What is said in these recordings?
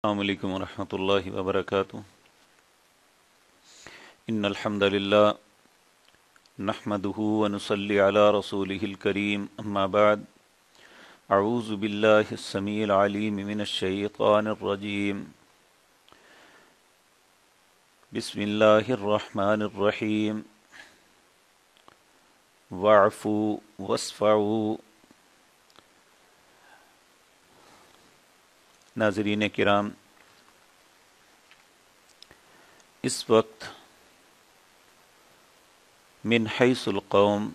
السلام علیکم ورحمۃ اللہ وبرکاتہ۔ ان الحمد للہ نحمده ونصلی علی رسوله الکریم، اما بعد، اعوذ باللہ السمیع العلیم من الشیطان الرجیم، بسم اللہ الرحمن الرحیم، واعفوا واصفحوا۔ ناظرین کرام، اس وقت من حیث القوم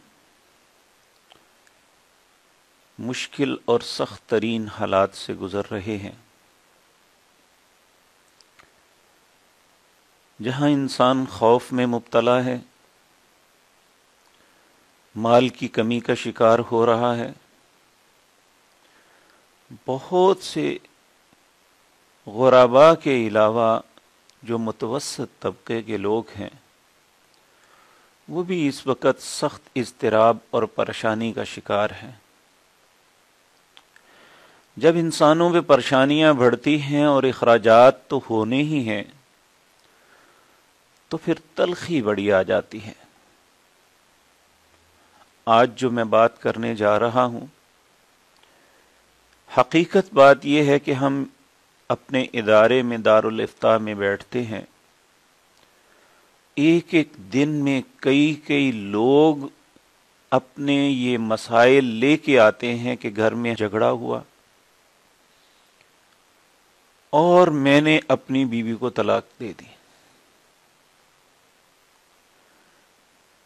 مشکل اور سخت ترین حالات سے گزر رہے ہیں، جہاں انسان خوف میں مبتلا ہے، مال کی کمی کا شکار ہو رہا ہے، بہت سے غرباء کے علاوہ جو متوسط طبقے کے لوگ ہیں وہ بھی اس وقت سخت اضطراب اور پریشانی کا شکار ہیں۔ جب انسانوں پہ پریشانیاں بڑھتی ہیں اور اخراجات تو ہونے ہی ہیں تو پھر تلخی بڑی آ جاتی ہے۔ آج جو میں بات کرنے جا رہا ہوں، حقیقت بات یہ ہے کہ ہم اپنے ادارے میں دارالافتاء میں بیٹھتے ہیں، ایک ایک دن میں کئی لوگ اپنے یہ مسائل لے کے آتے ہیں کہ گھر میں جھگڑا ہوا اور میں نے اپنی بیوی کو طلاق دے دی۔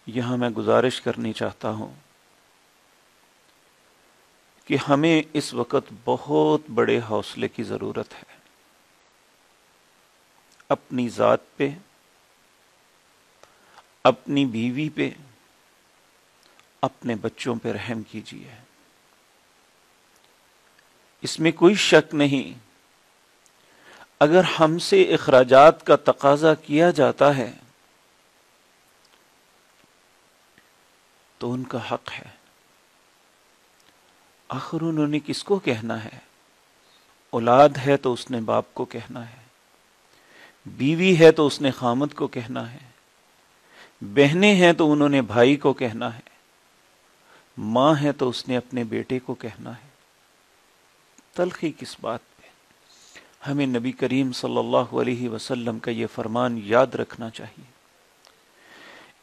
یہاں میں گزارش کرنی چاہتا ہوں کہ ہمیں اس وقت بہت بڑے حوصلے کی ضرورت ہے۔ اپنی ذات پہ، اپنی بیوی پہ، اپنے بچوں پہ رحم کیجیے۔ اس میں کوئی شک نہیں، اگر ہم سے اخراجات کا تقاضا کیا جاتا ہے تو ان کا حق ہے۔ آخر انہوں نے کس کو کہنا ہے؟ اولاد ہے تو اس نے باپ کو کہنا ہے، بیوی ہے تو اس نے خامد کو کہنا ہے، بہنیں ہیں تو انہوں نے بھائی کو کہنا ہے، ماں ہے تو اس نے اپنے بیٹے کو کہنا ہے۔ تلخی کس بات پہ؟ ہمیں نبی کریم صلی اللہ علیہ وسلم کا یہ فرمان یاد رکھنا چاہیے۔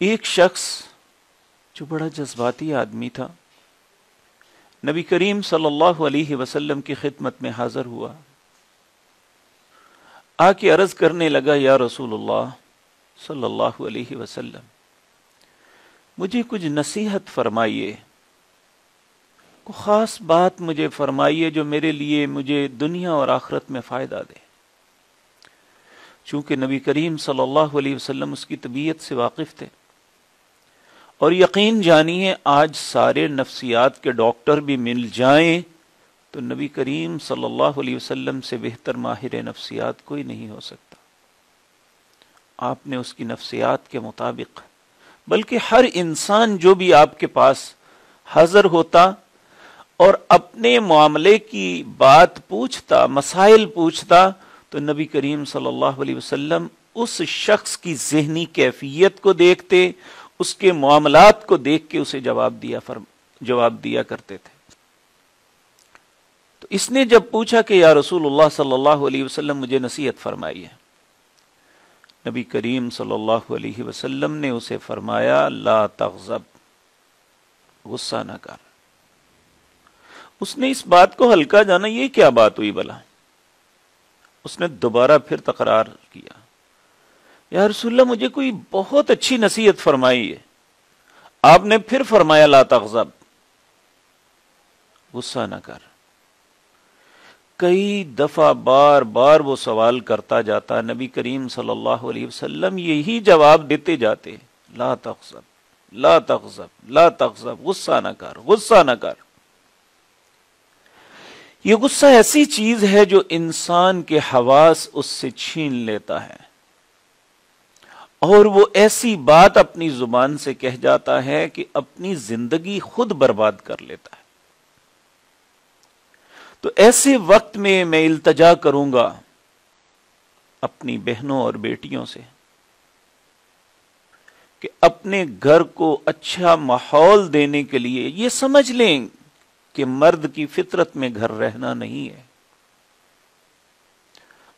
ایک شخص جو بڑا جذباتی آدمی تھا، نبی کریم صلی اللہ علیہ وسلم کی خدمت میں حاضر ہوا، آ کے عرض کرنے لگا، یا رسول اللہ صلی اللہ علیہ وسلم، مجھے کچھ نصیحت فرمائیے، کوئی خاص بات مجھے فرمائیے جو میرے لیے مجھے دنیا اور آخرت میں فائدہ دے۔ چونکہ نبی کریم صلی اللہ علیہ وسلم اس کی طبیعت سے واقف تھے، اور یقین جانیے آج سارے نفسیات کے ڈاکٹر بھی مل جائیں تو نبی کریم صلی اللہ علیہ وسلم سے بہتر ماہر نفسیات کوئی نہیں ہو سکتا۔ آپ نے اس کی نفسیات کے مطابق، بلکہ ہر انسان جو بھی آپ کے پاس حاضر ہوتا اور اپنے معاملے کی بات پوچھتا، مسائل پوچھتا، تو نبی کریم صلی اللہ علیہ وسلم اس شخص کی ذہنی کیفیت کو دیکھتے، اس کے معاملات کو دیکھ کے اسے جواب دیا کرتے تھے۔ تو اس نے جب پوچھا کہ یا رسول اللہ صلی اللہ علیہ وسلم مجھے نصیحت فرمائیے، نبی کریم صلی اللہ علیہ وسلم نے اسے فرمایا، لا تغضب، غصہ نہ کر۔ اس نے اس بات کو ہلکا جانا، یہ کیا بات ہوئی بلا؟ اس نے دوبارہ پھر تکرار کیا، یا رسول اللہ مجھے کوئی بہت اچھی نصیحت فرمائی ہے۔ آپ نے پھر فرمایا، لا تغضب، غصہ نہ کر۔ کئی دفعہ بار بار وہ سوال کرتا جاتا، نبی کریم صلی اللہ علیہ وسلم یہی جواب دیتے جاتے، لا تغضب، لا تغضب، لا تغضب، غصہ نہ کر، غصہ نہ کر۔ یہ غصہ ایسی چیز ہے جو انسان کے حواس اس سے چھین لیتا ہے، اور وہ ایسی بات اپنی زبان سے کہہ جاتا ہے کہ اپنی زندگی خود برباد کر لیتا ہے۔ تو ایسے وقت میں التجا کروں گا اپنی بہنوں اور بیٹیوں سے کہ اپنے گھر کو اچھا ماحول دینے کے لیے یہ سمجھ لیں کہ مرد کی فطرت میں گھر رہنا نہیں ہے،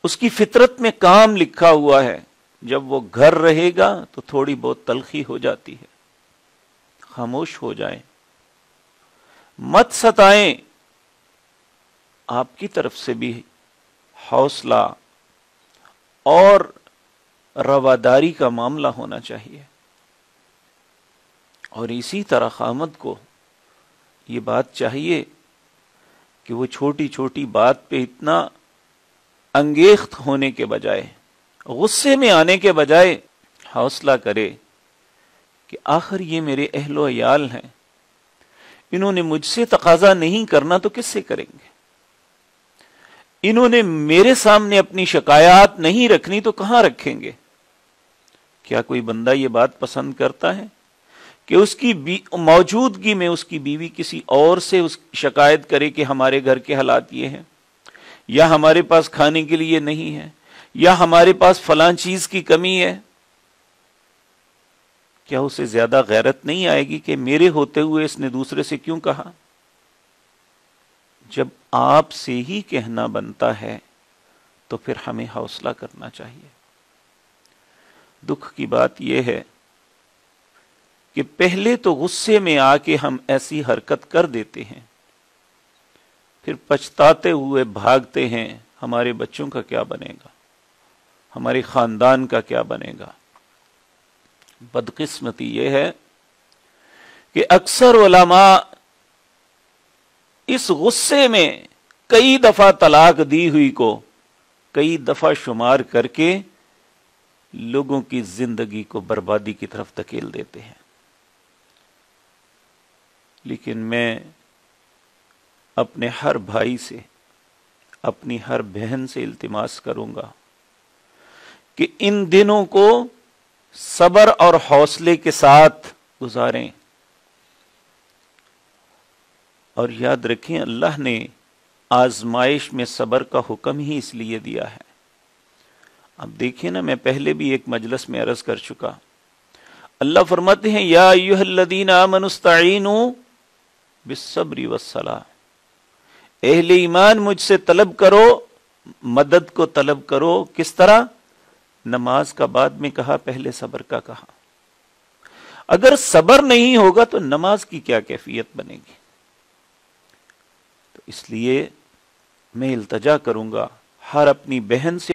اس کی فطرت میں کام لکھا ہوا ہے، جب وہ گھر رہے گا تو تھوڑی بہت تلخی ہو جاتی ہے، خاموش ہو جائیں، مت ستائیں، آپ کی طرف سے بھی حوصلہ اور رواداری کا معاملہ ہونا چاہیے۔ اور اسی طرح خامد کو یہ بات چاہیے کہ وہ چھوٹی چھوٹی بات پہ اتنا انگیخت ہونے کے بجائے، غصے میں آنے کے بجائے حوصلہ کرے کہ آخر یہ میرے اہل و عیال ہیں، انہوں نے مجھ سے تقاضا نہیں کرنا تو کس سے کریں گے، انہوں نے میرے سامنے اپنی شکایات نہیں رکھنی تو کہاں رکھیں گے۔ کیا کوئی بندہ یہ بات پسند کرتا ہے کہ اس کی موجودگی میں اس کی بیوی کسی اور سے اس شکایت کرے کہ ہمارے گھر کے حالات یہ ہیں، یا ہمارے پاس کھانے کے لیے نہیں ہے، یا ہمارے پاس فلاں چیز کی کمی ہے؟ کیا اسے زیادہ غیرت نہیں آئے گی کہ میرے ہوتے ہوئے اس نے دوسرے سے کیوں کہا؟ جب آپ سے ہی کہنا بنتا ہے تو پھر ہمیں حوصلہ کرنا چاہیے۔ دکھ کی بات یہ ہے کہ پہلے تو غصے میں آ کے ہم ایسی حرکت کر دیتے ہیں، پھر پچھتاتے ہوئے بھاگتے ہیں، ہمارے بچوں کا کیا بنے گا، ہمارے خاندان کا کیا بنے گا۔ بدقسمتی یہ ہے کہ اکثر علماء اس غصے میں کئی دفعہ طلاق دی ہوئی کو کئی دفعہ شمار کر کے لوگوں کی زندگی کو بربادی کی طرف دھکیل دیتے ہیں۔ لیکن میں اپنے ہر بھائی سے، اپنی ہر بہن سے التماس کروں گا کہ ان دنوں کو صبر اور حوصلے کے ساتھ گزاریں، اور یاد رکھیں اللہ نے آزمائش میں صبر کا حکم ہی اس لیے دیا ہے۔ اب دیکھیں نا، میں پہلے بھی ایک مجلس میں عرض کر چکا، اللہ فرماتے ہیں یا ایھا الذین آمنوا استعینوا بالصبر والصلاۃ، اہل ایمان مجھ سے طلب کرو، مدد کو طلب کرو، کس طرح؟ نماز کا بعد میں کہا، پہلے صبر کا کہا۔ اگر صبر نہیں ہوگا تو نماز کی کیا کیفیت بنے گی؟ تو اس لیے میں التجا کروں گا ہر اپنی بہن سے